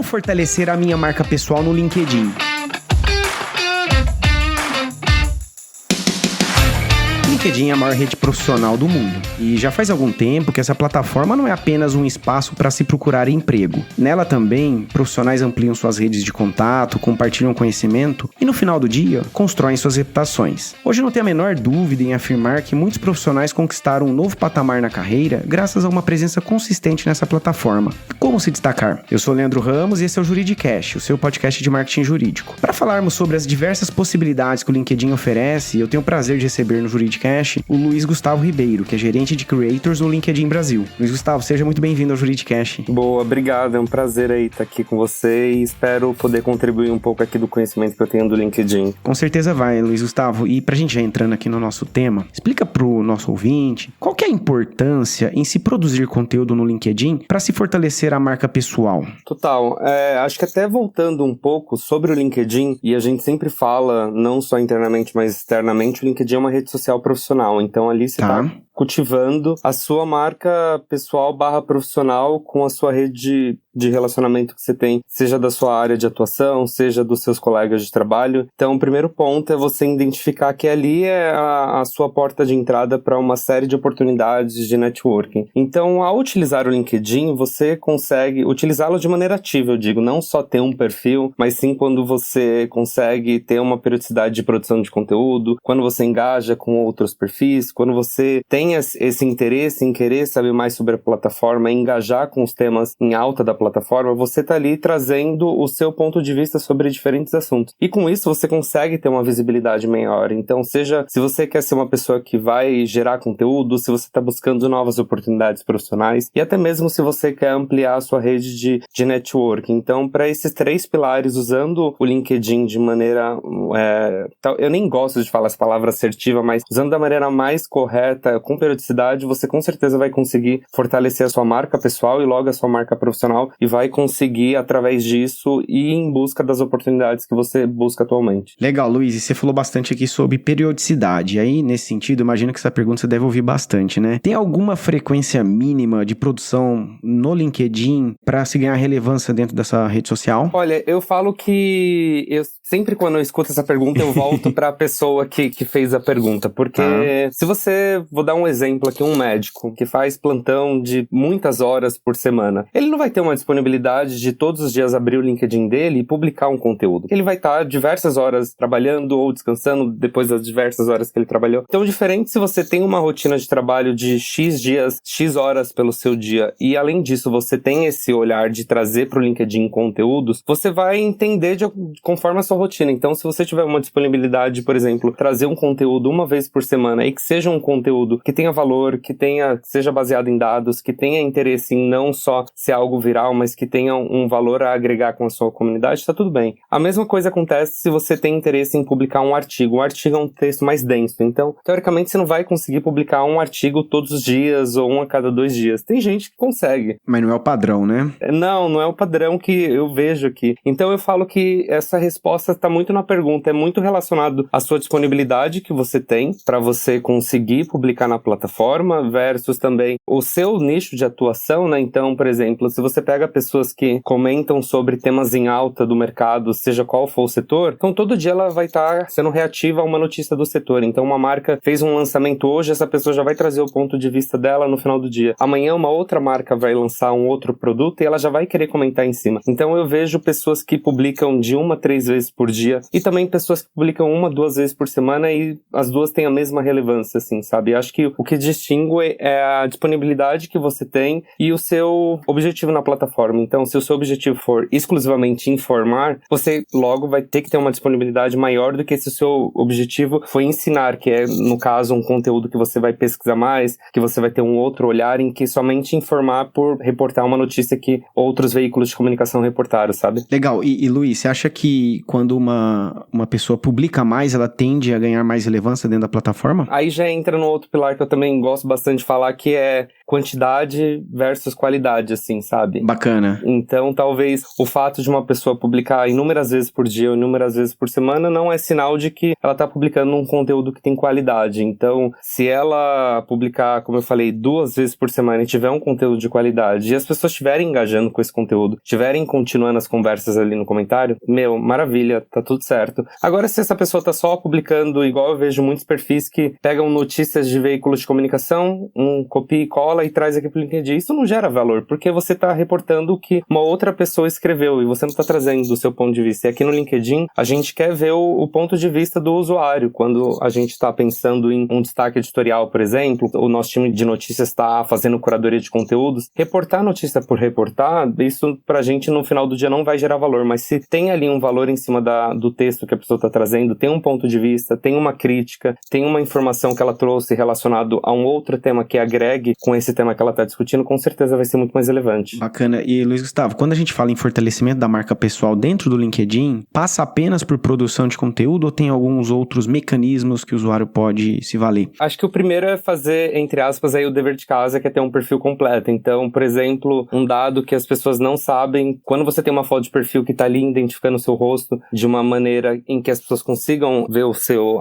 fortalecer a minha marca pessoal no LinkedIn? O LinkedIn é a maior rede profissional do mundo e já faz algum tempo que essa plataforma não é apenas um espaço para se procurar emprego. Nela também, profissionais ampliam suas redes de contato, compartilham conhecimento e no final do dia, constroem suas reputações. Hoje não tenho a menor dúvida em afirmar que muitos profissionais conquistaram um novo patamar na carreira graças a uma presença consistente nessa plataforma. Como se destacar? Eu sou Leandro Ramos e esse é o Juridicast, o seu podcast de marketing jurídico. Para falarmos sobre as diversas possibilidades que o LinkedIn oferece, eu tenho o prazer de receber no Juridicast o Luiz Gustavo Ribeiro, que é gerente de Creators no LinkedIn Brasil. Luiz Gustavo, seja muito bem-vindo ao Juridicast. Boa, obrigado. É um prazer aí estar aqui com você e espero poder contribuir um pouco aqui do conhecimento que eu tenho do LinkedIn. Com certeza vai, Luiz Gustavo. E pra gente já entrando aqui no nosso tema, explica pro nosso ouvinte qual que é a importância em se produzir conteúdo no LinkedIn para se fortalecer a marca pessoal. Total. Acho que até voltando um pouco sobre o LinkedIn, e a gente sempre fala, não só internamente, mas externamente, o LinkedIn é uma rede social profissional. Então ali você tá cultivando a sua marca pessoal / profissional com a sua rede de relacionamento que você tem, seja da sua área de atuação, seja dos seus colegas de trabalho. Então, o primeiro ponto é você identificar que ali é a sua porta de entrada para uma série de oportunidades de networking. Então, ao utilizar o LinkedIn, você consegue utilizá-lo de maneira ativa, eu digo, não só ter um perfil, mas sim quando você consegue ter uma periodicidade de produção de conteúdo, quando você engaja com outros perfis, quando você tem esse interesse em querer saber mais sobre a plataforma, engajar com os temas em alta da plataforma, você está ali trazendo o seu ponto de vista sobre diferentes assuntos. E com isso você consegue ter uma visibilidade maior. Então, seja se você quer ser uma pessoa que vai gerar conteúdo, se você está buscando novas oportunidades profissionais e até mesmo se você quer ampliar a sua rede de network. Então, para esses 3 pilares, usando o LinkedIn de maneira... eu nem gosto de falar essa palavra assertiva, mas usando da maneira mais correta, com periodicidade, você com certeza vai conseguir fortalecer a sua marca pessoal e logo a sua marca profissional e vai conseguir, através disso, ir em busca das oportunidades que você busca atualmente. Legal, Luiz, e você falou bastante aqui sobre periodicidade. Aí, nesse sentido, imagino que essa pergunta você deve ouvir bastante, né? Tem alguma frequência mínima de produção no LinkedIn para se ganhar relevância dentro dessa rede social? Olha, eu falo que sempre quando eu escuto essa pergunta, eu volto para a pessoa que fez a pergunta, porque se você, vou dar um exemplo aqui, um médico que faz plantão de muitas horas por semana, ele não vai ter uma disponibilidade de todos os dias abrir o LinkedIn dele e publicar um conteúdo. Ele vai estar diversas horas trabalhando ou descansando depois das diversas horas que ele trabalhou. Então, diferente se você tem uma rotina de trabalho de X dias, X horas pelo seu dia e, além disso, você tem esse olhar de trazer para o LinkedIn conteúdos, você vai entender conforme a sua rotina. Então, se você tiver uma disponibilidade, por exemplo, trazer um conteúdo uma vez por semana e que seja um conteúdo que tenha valor, que seja baseado em dados, que tenha interesse em não só ser algo viral, mas que tenha um valor a agregar com a sua comunidade, tá tudo bem. A mesma coisa acontece se você tem interesse em publicar um artigo. O artigo é um texto mais denso, então, teoricamente, você não vai conseguir publicar um artigo todos os dias ou um a cada 2 dias. Tem gente que consegue. Mas não é o padrão, né? Não é o padrão que eu vejo aqui. Então, eu falo que essa resposta está muito na pergunta, é muito relacionado à sua disponibilidade que você tem para você conseguir publicar na plataforma versus também o seu nicho de atuação, né? Então, por exemplo, se você pega pessoas que comentam sobre temas em alta do mercado, seja qual for o setor, então todo dia ela vai estar sendo reativa a uma notícia do setor. Então, uma marca fez um lançamento hoje, essa pessoa já vai trazer o ponto de vista dela no final do dia. Amanhã, uma outra marca vai lançar um outro produto e ela já vai querer comentar em cima. Então, eu vejo pessoas que publicam de 1 a 3 vezes por dia e também pessoas que publicam 1 a 2 vezes por semana e as duas têm a mesma relevância, assim, sabe? Acho que o que distingue é a disponibilidade que você tem e o seu objetivo na plataforma. Então, se o seu objetivo for exclusivamente informar, você logo vai ter que ter uma disponibilidade maior do que se o seu objetivo for ensinar, que é, no caso, um conteúdo que você vai pesquisar mais, que você vai ter um outro olhar em que somente informar por reportar uma notícia que outros veículos de comunicação reportaram, sabe? Legal. E Luiz, você acha que quando uma pessoa publica mais, ela tende a ganhar mais relevância dentro da plataforma? Aí já entra no outro pilar que eu também gosto bastante de falar, que é quantidade versus qualidade, assim, sabe? Bacana. Então, talvez o fato de uma pessoa publicar inúmeras vezes por dia ou inúmeras vezes por semana não é sinal de que ela tá publicando um conteúdo que tem qualidade. Então, se ela publicar, como eu falei, 2 vezes por semana e tiver um conteúdo de qualidade e as pessoas estiverem engajando com esse conteúdo, estiverem continuando as conversas ali no comentário, maravilha, tá tudo certo. Agora, se essa pessoa tá só publicando, igual eu vejo muitos perfis que pegam notícias de veículos de comunicação, copia e cola e traz aqui pro LinkedIn, isso não gera valor, porque você tá reportando o que uma outra pessoa escreveu e você não tá trazendo do seu ponto de vista. E aqui no LinkedIn, a gente quer ver o ponto de vista do usuário. Quando a gente tá pensando em um destaque editorial, por exemplo, o nosso time de notícias tá fazendo curadoria de conteúdos, reportar notícia por reportar, isso pra gente no final do dia não vai gerar valor, mas se tem ali um valor em cima do texto que a pessoa tá trazendo, tem um ponto de vista, tem uma crítica, tem uma informação que ela trouxe relacionado a um outro tema que agregue com esse tema que ela tá discutindo, com certeza vai ser muito mais relevante. Bacana. E Luiz Gustavo, quando a gente fala em fortalecimento da marca pessoal dentro do LinkedIn, passa apenas por produção de conteúdo ou tem alguns outros mecanismos que o usuário pode se valer? Acho que o primeiro é fazer, entre aspas, aí o dever de casa, que é ter um perfil completo. Então, por exemplo, um dado que as pessoas não sabem, quando você tem uma foto de perfil que tá ali identificando o seu rosto de uma maneira em que as pessoas consigam ver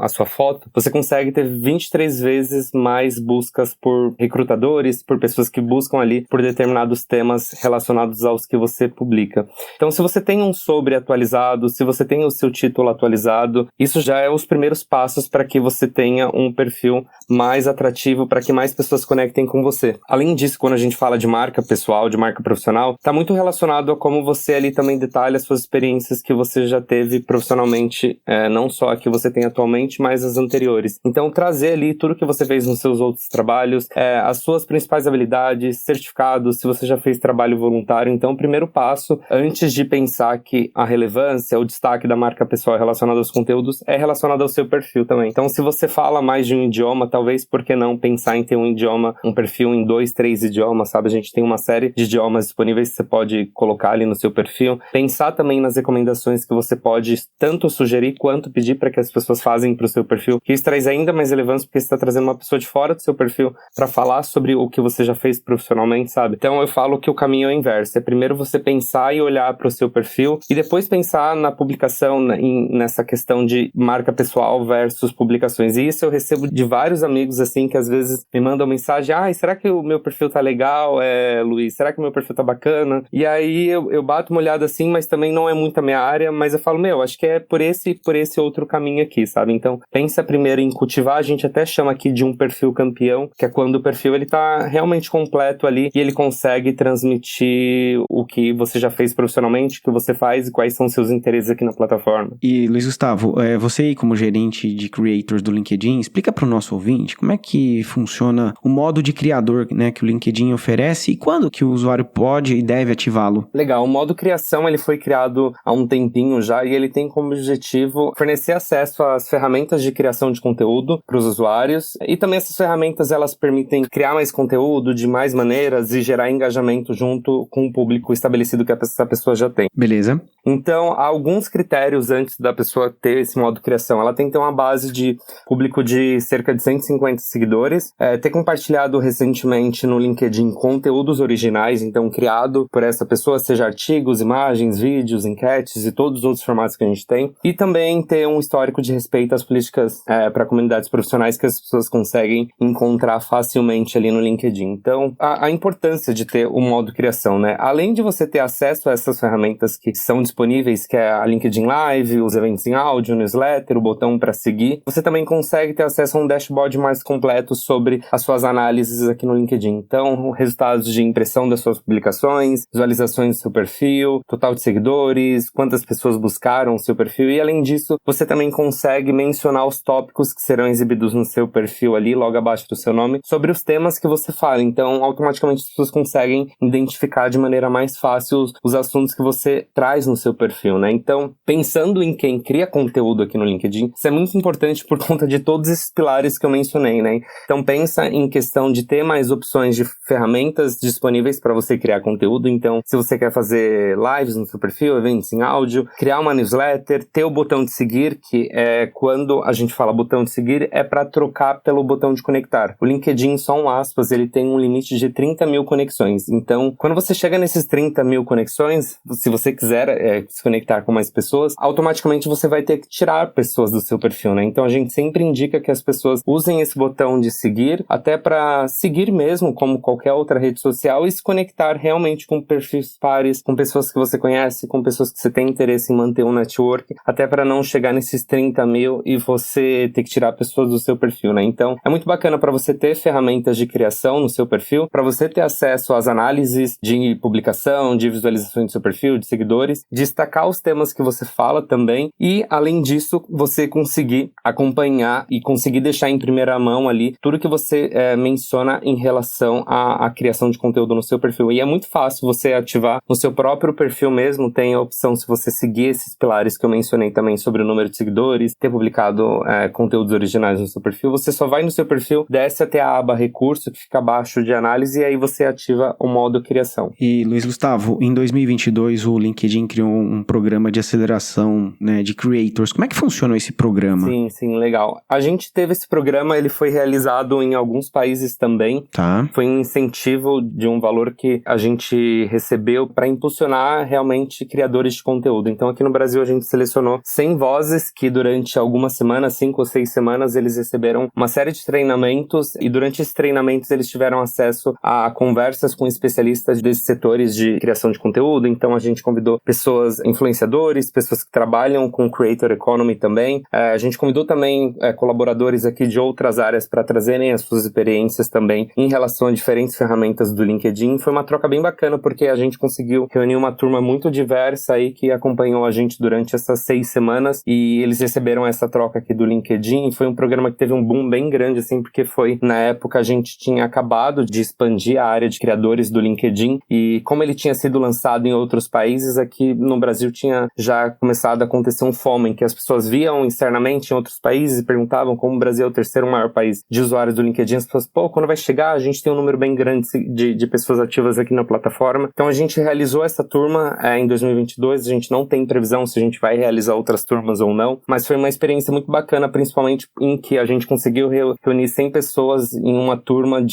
a sua foto, você consegue ter 23 vezes mais buscas por recrutadores, por pessoas que buscam ali por determinados temas relacionados aos que você publica. Então, se você tem um sobre atualizado, se você tem o seu título atualizado, isso já é os primeiros passos para que você tenha um perfil mais atrativo, para que mais pessoas conectem com você. Além disso, quando a gente fala de marca pessoal, de marca profissional, está muito relacionado a como você ali também detalha as suas experiências que você já teve profissionalmente, não só a que você tem atualmente, mas as anteriores. Então, trazer ali tudo que você fez nos seus outros trabalhos, as suas principais habilidades, certificados, se você já fez trabalho voluntário. Então, o primeiro passo, antes de pensar que a relevância, o destaque da marca pessoal relacionado aos conteúdos, é relacionado ao seu perfil também. Então, se você fala mais de um idioma, talvez, por que não pensar em ter um perfil em 2, 3 idiomas, sabe? A gente tem uma série de idiomas disponíveis que você pode colocar ali no seu perfil. Pensar também nas recomendações que você pode tanto sugerir quanto pedir para que as pessoas fazem para o seu perfil, que isso traz ainda mais relevância porque você está trazendo uma pessoa de fora do seu perfil para falar sobre o que você já fez profissionalmente, sabe? Então, eu falo que o caminho é o inverso. É primeiro você pensar e olhar para o seu perfil e depois pensar na publicação, nessa questão de marca pessoal versus publicações. E isso eu recebo de vários amigos, assim, que às vezes me mandam mensagem, será que o meu perfil tá legal, Luiz? Será que o meu perfil tá bacana? E aí eu bato uma olhada assim, mas também não é muito a minha área, mas eu falo, acho que é por esse outro caminho aqui, sabe? Então, pensa primeiro em cultivar, a gente até chama aqui de um perfil campeão, que é quando o perfil ele tá realmente completo ali e ele consegue transmitir o que você já fez profissionalmente, o que você faz e quais são os seus interesses aqui na plataforma. E, Luiz Gustavo, você aí como gerente de creators do LinkedIn, explica para o nosso ouvinte como é que funciona o modo de criador, né, que o LinkedIn oferece e quando que o usuário pode e deve ativá-lo. Legal, o modo criação ele foi criado há um tempinho já e ele tem como objetivo fornecer acesso às ferramentas de criação de conteúdo para os usuários e também essas ferramentas elas permitem criar mais conteúdo de mais maneiras e gerar engajamento junto com o público estabelecido que essa pessoa já tem. Beleza. Então, há alguns critérios antes da pessoa ter esse modo criação. Ela tem que ter uma base de público de cerca de 150 seguidores, ter compartilhado recentemente no LinkedIn conteúdos originais, então criado por essa pessoa, seja artigos, imagens, vídeos, enquetes e todos os outros formatos que a gente tem. E também ter um histórico de respeito às políticas para comunidades profissionais que as pessoas conseguem encontrar facilmente ali no LinkedIn. Então, a importância de ter o modo criação, né? Além de você ter acesso a essas ferramentas que são disponíveis, que é a LinkedIn Live, os eventos em áudio, newsletter, o botão para seguir, você também consegue ter acesso a um dashboard mais completo sobre as suas análises aqui no LinkedIn. Então, resultados de impressão das suas publicações, visualizações do seu perfil, total de seguidores, quantas pessoas buscaram o seu perfil e, além disso, você também consegue mencionar os tópicos que serão exibidos no seu perfil ali, logo abaixo do seu nome, sobre os temas que você fala. Então, automaticamente as pessoas conseguem identificar de maneira mais fácil os assuntos que você traz no seu perfil, né? Então, pensando em quem cria conteúdo aqui no LinkedIn, isso é muito importante por conta de todos esses pilares que eu mencionei, né? Então, pensa em questão de ter mais opções de ferramentas disponíveis para você criar conteúdo. Então, se você quer fazer lives no seu perfil, eventos em áudio, criar uma newsletter, ter o botão de seguir, que é quando a gente fala botão de seguir, é para trocar pelo botão de conectar. O LinkedIn, só um aspas, ele tem um limite de 30 mil conexões. Então, quando você chega nesses 30 mil conexões, se você quiser se conectar com mais pessoas, automaticamente você vai ter que tirar pessoas do seu perfil, né? Então, a gente sempre indica que as pessoas usem esse botão de seguir, até para seguir mesmo, como qualquer outra rede social, e se conectar realmente com perfis pares, com pessoas que você conhece, com pessoas que você tem interesse em manter um network, até para não chegar nesses 30 mil e você ter que tirar pessoas do seu perfil, né? Então, é muito bacana para você ter ferramentas de criação no seu perfil, para você ter acesso às análises de publicação, de visualização do seu perfil, de seguidores, destacar os temas que você fala também e, além disso, você conseguir acompanhar e conseguir deixar em primeira mão ali tudo que você menciona em relação à criação de conteúdo no seu perfil. E é muito fácil você ativar no seu próprio perfil mesmo, tem a opção, se você seguir esses pilares que eu mencionei também sobre o número de seguidores, ter publicado conteúdos originais no seu perfil, você só vai no seu perfil, desce até a aba recurso, que fica abaixo de análise, e aí você ativa o modo criação. E, Luiz Gustavo, em 2022 o LinkedIn criou um programa de aceleração, né, de creators. Como é que funcionou esse programa? Sim, legal. A gente teve esse programa, ele foi realizado em alguns países também. Tá. Foi um incentivo de um valor que a gente recebeu para impulsionar realmente criadores de conteúdo. Então, aqui no Brasil, a gente selecionou 100 vozes que durante algumas semanas, 5 ou 6 semanas, eles receberam uma série de treinamentos e durante esses treinamentos eles tiveram acesso a conversas com especialistas desses setores de criação de conteúdo. Então, a gente convidou pessoas, influenciadores, pessoas que trabalham com Creator Economy também. A gente convidou também colaboradores aqui de outras áreas para trazerem as suas experiências também em relação a diferentes ferramentas do LinkedIn. Foi uma troca bem bacana, porque a gente conseguiu reunir uma turma muito diversa aí que acompanhou a gente durante essas 6 semanas e eles receberam essa troca aqui do LinkedIn. Foi um programa que teve um boom bem grande, assim, porque foi, na época, a gente tinha acabado de expandir a área de criadores do LinkedIn e como ele tinha sido lançado em outros países, aqui no Brasil tinha já começado a acontecer um FOMO, em que as pessoas viam externamente em outros países e perguntavam, como o Brasil é o terceiro maior país de usuários do LinkedIn, as pessoas, quando vai chegar, a gente tem um número bem grande de pessoas ativas aqui na plataforma. Então a gente realizou essa turma em 2022, a gente não tem previsão se a gente vai realizar outras turmas ou não, mas foi uma experiência muito bacana, principalmente em que a gente conseguiu reunir 100 pessoas em uma turma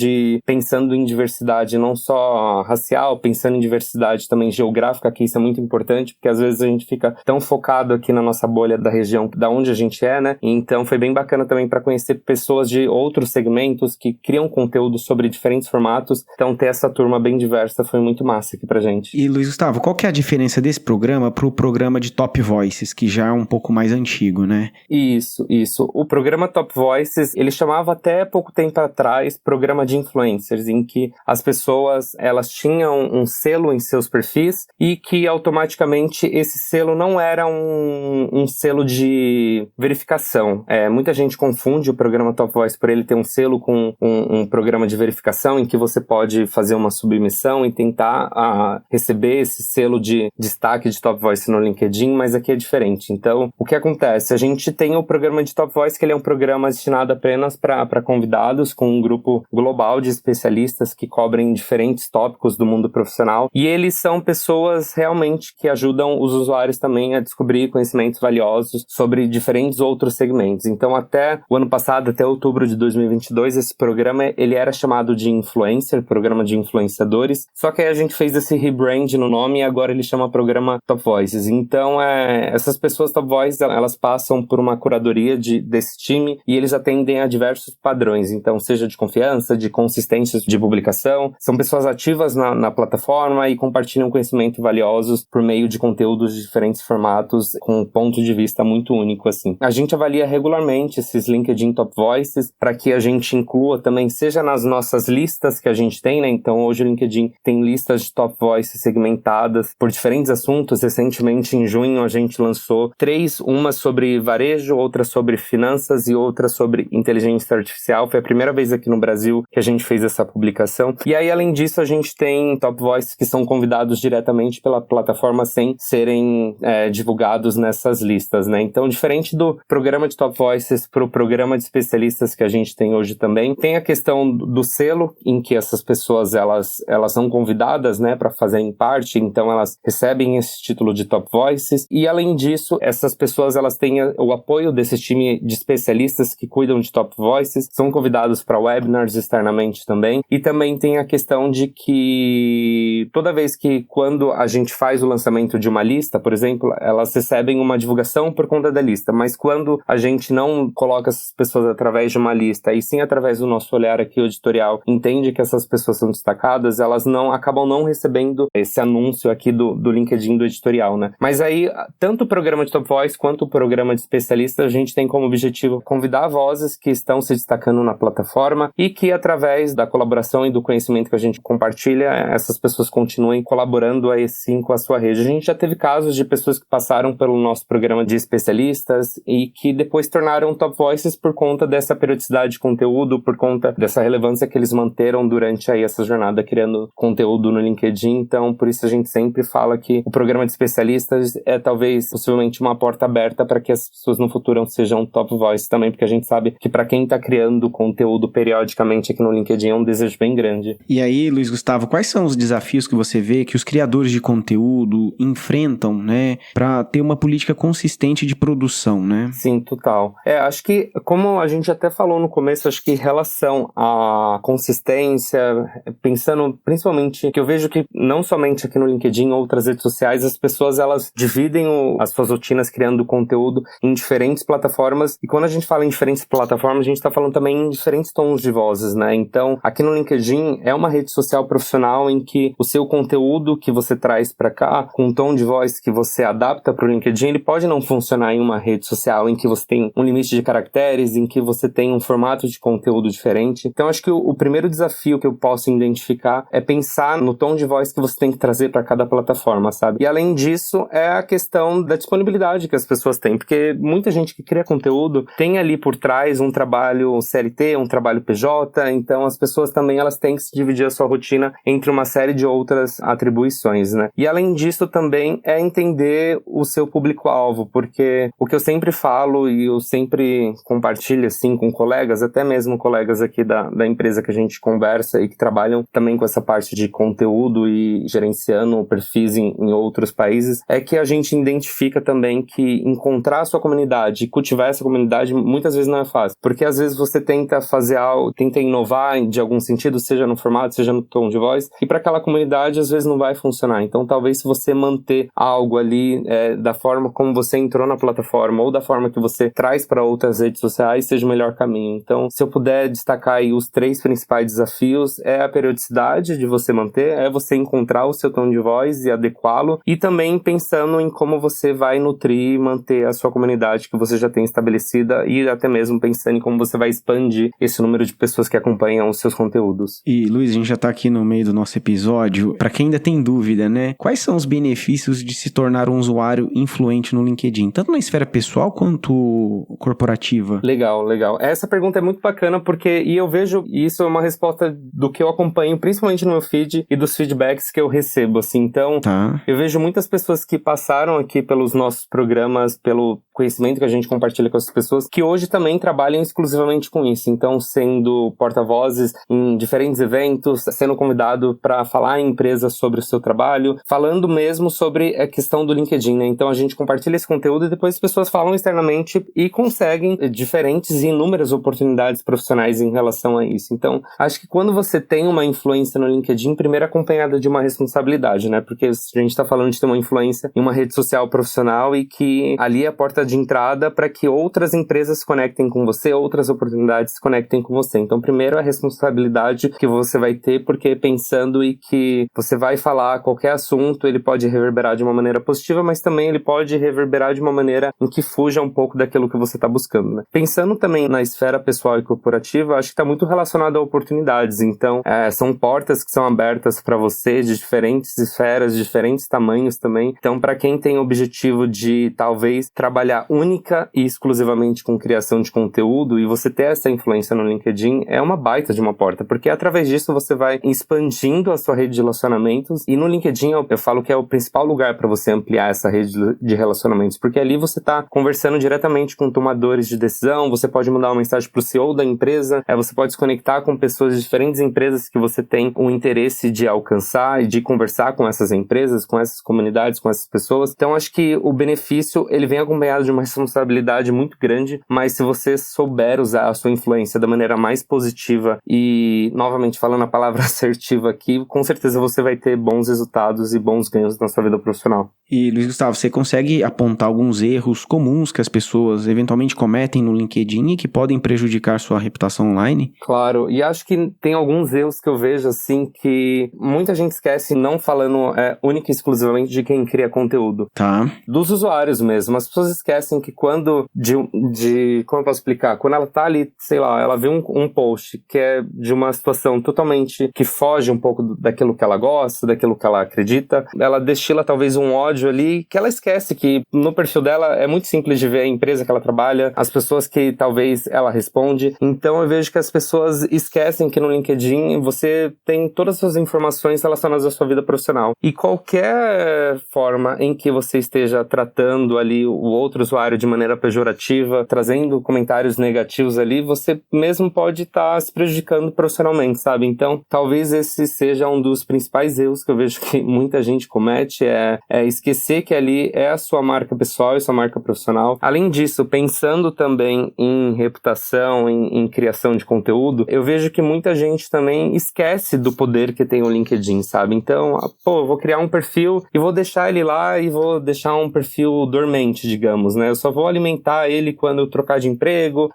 pensando em diversidade, não só racial, pensando em diversidade também geográfica, que isso é muito importante, porque às vezes a gente fica tão focado aqui na nossa bolha da região, da onde a gente é, né? Então foi bem bacana também para conhecer pessoas de outros segmentos que criam conteúdo sobre diferentes formatos. Então ter essa turma bem diversa foi muito massa aqui pra gente. E Luiz Gustavo, qual que é a diferença desse programa pro programa de Top Voices, que já é um pouco mais antigo, né? Isso. O programa Top Voices, ele chamava até pouco tempo atrás programa de influencers, em que as pessoas, elas tinham um selo em seus perfis e que automaticamente esse selo não era um selo de verificação. Muita gente confunde o programa Top Voice por ele ter um selo com um programa de verificação em que você pode fazer uma submissão e tentar receber esse selo de destaque de Top Voice no LinkedIn, mas aqui é diferente. Então, o que acontece? A gente tem o programa de Top Voice, que ele é um programa destinado apenas para convidados, com um grupo global de especialistas que cobrem diferentes tópicos do mundo profissional, e eles são pessoas realmente que ajudam os usuários também a descobrir conhecimentos valiosos sobre diferentes outros segmentos. Então, até o ano passado, até outubro de 2022, esse programa ele era chamado de Influencer, programa de influenciadores, só que aí a gente fez esse rebrand no nome e agora ele chama programa Top Voices. Então, essas pessoas Top Voices, elas passam por uma curadoria desse time e eles atendem a diversos padrões, então seja de confiança, de consistência de publicação, são pessoas ativas na plataforma e compartilham conhecimento valiosos por meio de conteúdos de diferentes formatos com um ponto de vista muito único, assim. A gente avalia regularmente esses LinkedIn Top Voices para que a gente inclua também, seja nas nossas listas que a gente tem, né? Então hoje o LinkedIn tem listas de Top Voices segmentadas por diferentes assuntos. Recentemente, em junho, a gente lançou 3, uma sobre varejo, outra sobre finanças e outra sobre inteligência artificial. Foi a primeira vez aqui no Brasil que a gente fez essa publicação. E aí, além disso, a gente tem Top Voices que são convidados diretamente pela plataforma sem serem divulgados nessas listas, né? Então, diferente do programa de Top Voices para o programa de especialistas que a gente tem hoje também, tem a questão do selo, em que essas pessoas, elas são convidadas, né, para fazerem parte, então elas recebem esse título de Top Voices, e além disso, essas pessoas, elas têm o apoio desse time de especialistas que cuidam de Top Voices, são convidados para webinars externamente, internamente também. E também tem a questão de que toda vez que quando a gente faz o lançamento de uma lista, por exemplo, elas recebem uma divulgação por conta da lista, mas quando a gente não coloca essas pessoas através de uma lista, e sim através do nosso olhar aqui editorial, entende que essas pessoas são destacadas, elas acabam não recebendo esse anúncio aqui do LinkedIn do editorial, né? Mas aí, tanto o programa de Top Voice quanto o programa de especialistas, a gente tem como objetivo convidar vozes que estão se destacando na plataforma e que, através da colaboração e do conhecimento que a gente compartilha, essas pessoas continuem colaborando aí sim com a sua rede. A gente já teve casos de pessoas que passaram pelo nosso programa de especialistas e que depois tornaram Top Voices por conta dessa periodicidade de conteúdo, por conta dessa relevância que eles manteram durante aí essa jornada criando conteúdo no LinkedIn. Então, por isso a gente sempre fala que o programa de especialistas é talvez, possivelmente, uma porta aberta para que as pessoas no futuro sejam Top Voice também, porque a gente sabe que para quem está criando conteúdo periodicamente aqui no LinkedIn é um desejo bem grande. E aí, Luiz Gustavo, quais são os desafios que você vê que os criadores de conteúdo enfrentam, né, para ter uma política consistente de produção, né? Sim, total. Acho que, como a gente até falou no começo, acho que em relação à consistência, pensando principalmente, que eu vejo que não somente aqui no LinkedIn, outras redes sociais, as pessoas, elas dividem as suas rotinas criando conteúdo em diferentes plataformas, e quando a gente fala em diferentes plataformas, a gente está falando também em diferentes tons de vozes, né? Então, aqui no LinkedIn é uma rede social profissional em que o seu conteúdo que você traz para cá, com um tom de voz que você adapta para o LinkedIn, ele pode não funcionar em uma rede social em que você tem um limite de caracteres, em que você tem um formato de conteúdo diferente. Então, acho que o primeiro desafio que eu posso identificar é pensar no tom de voz que você tem que trazer para cada plataforma, sabe? E além disso, é a questão da disponibilidade que as pessoas têm, porque muita gente que cria conteúdo tem ali por trás um trabalho CLT, um trabalho PJ, então as pessoas também, elas têm que se dividir a sua rotina entre uma série de outras atribuições, né? E além disso também é entender o seu público-alvo, porque o que eu sempre falo e eu sempre compartilho assim com colegas, até mesmo colegas aqui da empresa que a gente conversa e que trabalham também com essa parte de conteúdo e gerenciando perfis em outros países, é que a gente identifica também que encontrar a sua comunidade e cultivar essa comunidade muitas vezes não é fácil, porque às vezes você tenta fazer algo, tenta inovar de algum sentido, seja no formato, seja no tom de voz, e para aquela comunidade às vezes não vai funcionar. Então talvez se você manter algo ali da forma como você entrou na plataforma ou da forma que você traz para outras redes sociais, seja o melhor caminho. Então, se eu puder destacar aí os 3 principais desafios, é a periodicidade de você manter, é você encontrar o seu tom de voz e adequá-lo, e também pensando em como você vai nutrir e manter a sua comunidade que você já tem estabelecida, e até mesmo pensando em como você vai expandir esse número de pessoas que acompanham os seus conteúdos. E, Luiz, a gente já tá aqui no meio do nosso episódio. Para quem ainda tem dúvida, né? Quais são os benefícios de se tornar um usuário influente no LinkedIn, tanto na esfera pessoal quanto corporativa? Legal. Essa pergunta é muito bacana porque, e eu vejo, e isso é uma resposta do que eu acompanho, principalmente no meu feed e dos feedbacks que eu recebo, assim. Então, eu vejo muitas pessoas que passaram aqui pelos nossos programas, pelo conhecimento que a gente compartilha com essas pessoas, que hoje também trabalham exclusivamente com isso. Então, sendo porta-vozes em diferentes eventos, sendo convidado para falar em empresas sobre o seu trabalho, falando mesmo sobre a questão do LinkedIn, né? Então, a gente compartilha esse conteúdo e depois as pessoas falam externamente e conseguem diferentes e inúmeras oportunidades profissionais em relação a isso. Então, acho que quando você tem uma influência no LinkedIn, primeiro acompanhada de uma responsabilidade, né? Porque a gente está falando de ter uma influência em uma rede social profissional e que ali é a porta de entrada para que outras empresas se conectem com você, outras oportunidades se conectem com você. Então, primeiro a responsabilidade que você vai ter, porque pensando em que você vai falar qualquer assunto, ele pode reverberar de uma maneira positiva, mas também ele pode reverberar de uma maneira em que fuja um pouco daquilo que você está buscando, né? Pensando também na esfera pessoal e corporativa, acho que está muito relacionado a oportunidades. Então, são portas que são abertas para você de diferentes esferas, de diferentes tamanhos também. Então, para quem tem o objetivo de talvez trabalhar única e exclusivamente com criação de conteúdo e você ter essa influência no LinkedIn, é uma baita de uma porta, porque através disso você vai expandindo a sua rede de relacionamentos, e no LinkedIn eu falo que é o principal lugar para você ampliar essa rede de relacionamentos, porque ali você está conversando diretamente com tomadores de decisão, você pode mandar uma mensagem para o CEO da empresa, você pode se conectar com pessoas de diferentes empresas que você tem um interesse de alcançar e de conversar com essas empresas, com essas comunidades, com essas pessoas. Então acho que o benefício ele vem acompanhado carregado de uma responsabilidade muito grande, mas se você souber usar a sua influência da maneira mais positiva e, novamente falando a palavra assertiva aqui, com certeza você vai ter bons resultados e bons ganhos na sua vida profissional. E, Luiz Gustavo, você consegue apontar alguns erros comuns que as pessoas eventualmente cometem no LinkedIn e que podem prejudicar sua reputação online? Claro, e acho que tem alguns erros que eu vejo, assim, que muita gente esquece, não falando única e exclusivamente de quem cria conteúdo. Tá. Dos usuários mesmo. As pessoas esquecem que quando, como eu posso explicar? Quando ela tá ali, sei lá, ela vê um post que é de uma situação totalmente que foge um pouco daquilo que ela gosta, daquilo que ela acredita, ela destila talvez um ódio ali, que ela esquece que no perfil dela é muito simples de ver a empresa que ela trabalha, as pessoas que talvez ela responde. Então eu vejo que as pessoas esquecem que no LinkedIn você tem todas as suas informações relacionadas à sua vida profissional. E qualquer forma em que você esteja tratando ali o outro usuário de maneira pejorativa, trazendo comentários negativos ali, você mesmo pode estar se prejudicando profissionalmente, sabe? Então, talvez esse seja um dos principais erros que eu vejo que muita gente comete, é esquecer que ali é a sua marca pessoal e sua marca profissional. Além disso, pensando também em reputação, em criação de conteúdo, eu vejo que muita gente também esquece do poder que tem o LinkedIn, sabe? Então, eu vou criar um perfil e vou deixar ele lá e vou deixar um perfil dormente, digamos, né? Eu só vou alimentar ele quando eu trocar de emprego,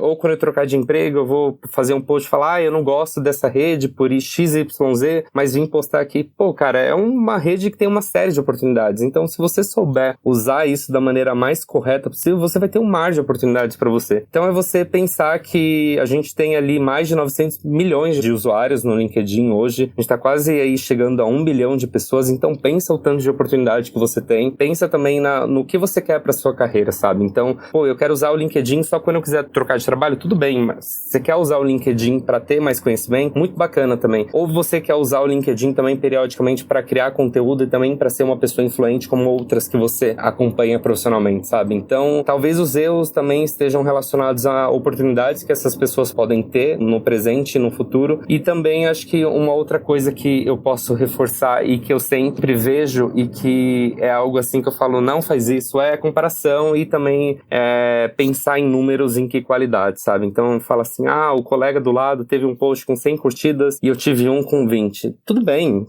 ou quando eu trocar de emprego eu vou fazer um post e falar, eu não gosto dessa rede por XYZ, mas vim postar aqui. Cara, é uma rede que tem uma série de oportunidades. Então, se você souber usar isso da maneira mais correta possível, você vai ter um mar de oportunidades para você. Então, é você pensar que a gente tem ali mais de 900 milhões de usuários no LinkedIn hoje. A gente tá quase aí chegando a 1 bilhão de pessoas. Então, pensa o tanto de oportunidade que você tem. Pensa também no que você quer para sua carreira, sabe? Então, eu quero usar o LinkedIn só quando eu quiser trocar de trabalho, tudo bem, mas você quer usar o LinkedIn para ter mais conhecimento? Muito bacana também. Ou você quer usar o LinkedIn também periodicamente para criar conteúdo e também para ser uma pessoa influente como outras que você acompanha profissionalmente, sabe? Então, talvez os erros também estejam relacionados a oportunidades que essas pessoas podem ter no presente e no futuro. E também acho que uma outra coisa que eu posso reforçar e que eu sempre vejo e que é algo assim que eu falo, não faz isso, é a comparação e também pensar em números em que qualidade, sabe? Então, fala assim, o colega do lado teve um post com 100 curtidas e eu tive um com 20. Tudo bem.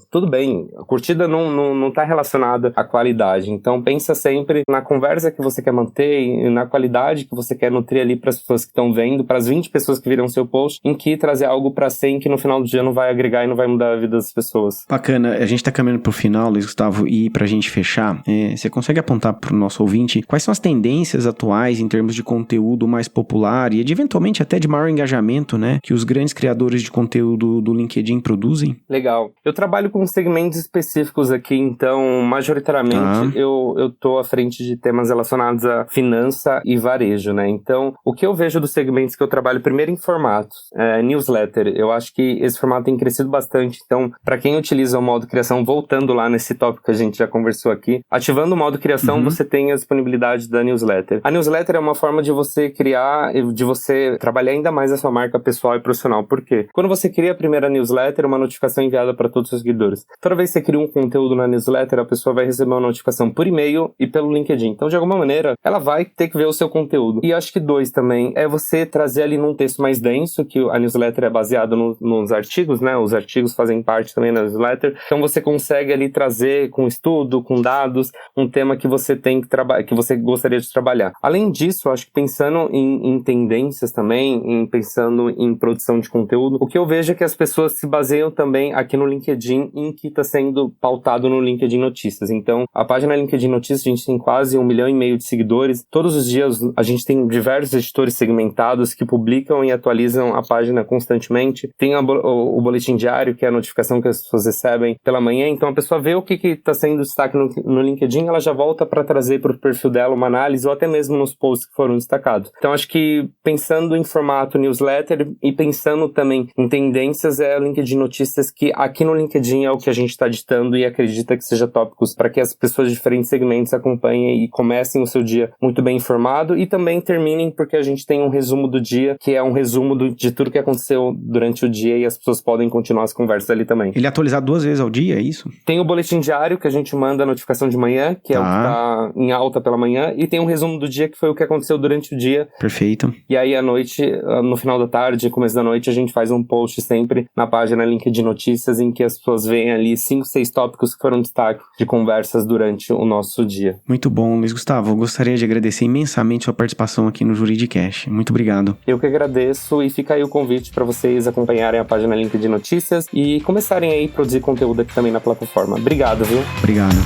A curtida não tá relacionada à qualidade. Então, pensa sempre na conversa que você quer manter e na qualidade que você quer nutrir ali para as pessoas que estão vendo, para as 20 pessoas que viram seu post, em que trazer algo para 100 que no final do dia não vai agregar e não vai mudar a vida das pessoas. Bacana. A gente tá caminhando pro final, Luiz Gustavo, e pra gente fechar, você consegue apontar pro nosso ouvinte quais são as tendências atuais em termos de conteúdo mais popular e eventualmente até de maior engajamento, né, que os grandes criadores de conteúdo do LinkedIn produzem? Legal. Eu trabalho com segmentos específicos aqui, então, majoritariamente, eu tô à frente de temas relacionados a finança e varejo, né? Então, o que eu vejo dos segmentos que eu trabalho, primeiro em formatos, newsletter. Eu acho que esse formato tem crescido bastante. Então, para quem utiliza o modo criação, voltando lá nesse tópico que a gente já conversou aqui, ativando o modo criação, você tem a disponibilidade da newsletter. A newsletter é uma forma de você criar, de você trabalhar ainda mais a sua marca pessoal e profissional. Por quê? Quando você cria a primeira newsletter, uma notificação enviada para todos os seus seguidores. Toda vez que você cria um conteúdo na newsletter, a pessoa vai receber uma notificação por e-mail e pelo LinkedIn. Então, de alguma maneira, ela vai ter que ver o seu conteúdo. E acho que 2 também, é você trazer ali num texto mais denso, que a newsletter é baseada nos artigos, né? Os artigos fazem parte também da newsletter. Então, você consegue ali trazer com estudo, com dados, um tema que você tem que trabalhar, que você gostaria de trabalhar. Além disso, acho que pensando em tendências também, pensando em produção de conteúdo, o que eu vejo é que as pessoas se baseiam também aqui no LinkedIn em que está sendo pautado no LinkedIn Notícias. Então, a página LinkedIn Notícias, a gente tem quase 1,5 milhão de seguidores. Todos os dias, a gente tem diversos editores segmentados que publicam e atualizam a página constantemente. Tem o boletim diário, que é a notificação que as pessoas recebem pela manhã. Então, a pessoa vê o que está sendo destaque no LinkedIn, ela já volta para trazer para o perfil dela uma análise ou até mesmo nos posts que foram destacados. Então, acho que pensando em formato newsletter e pensando também em tendências, é o LinkedIn Notícias, que aqui no LinkedIn é o que a gente está ditando e acredita que seja tópicos para que as pessoas de diferentes segmentos acompanhem e comecem o seu dia muito bem informado e também terminem porque a gente tem um resumo do dia, que é um resumo de tudo que aconteceu durante o dia e as pessoas podem continuar as conversas ali também. Ele é atualizado 2 vezes ao dia, é isso? Tem o boletim diário que a gente manda a notificação de manhã, que é o que tá em alta pela manhã, e tem um resumo do dia que foi o que aconteceu durante o dia. Perfeito. E aí à noite, no final da tarde, começo da noite, a gente faz um post sempre na página LinkedIn Notícias em que as pessoas veem ali 5, 6 tópicos que foram destaque de conversas durante o nosso dia. Muito bom, Luiz Gustavo. Eu gostaria de agradecer imensamente sua participação aqui no Juridicast. Muito obrigado. Eu que agradeço e fica aí o convite para vocês acompanharem a página LinkedIn Notícias e começarem aí a produzir conteúdo aqui também na plataforma. Obrigado, viu? Obrigado.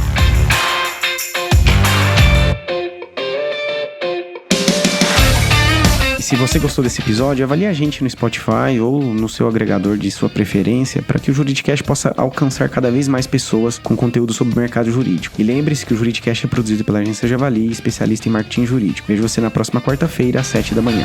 Se você gostou desse episódio, avalie a gente no Spotify ou no seu agregador de sua preferência para que o Juridicast possa alcançar cada vez mais pessoas com conteúdo sobre o mercado jurídico. E lembre-se que o Juridicast é produzido pela Agência Javali, especialista em marketing jurídico. Vejo você na próxima quarta-feira, às 7 da manhã.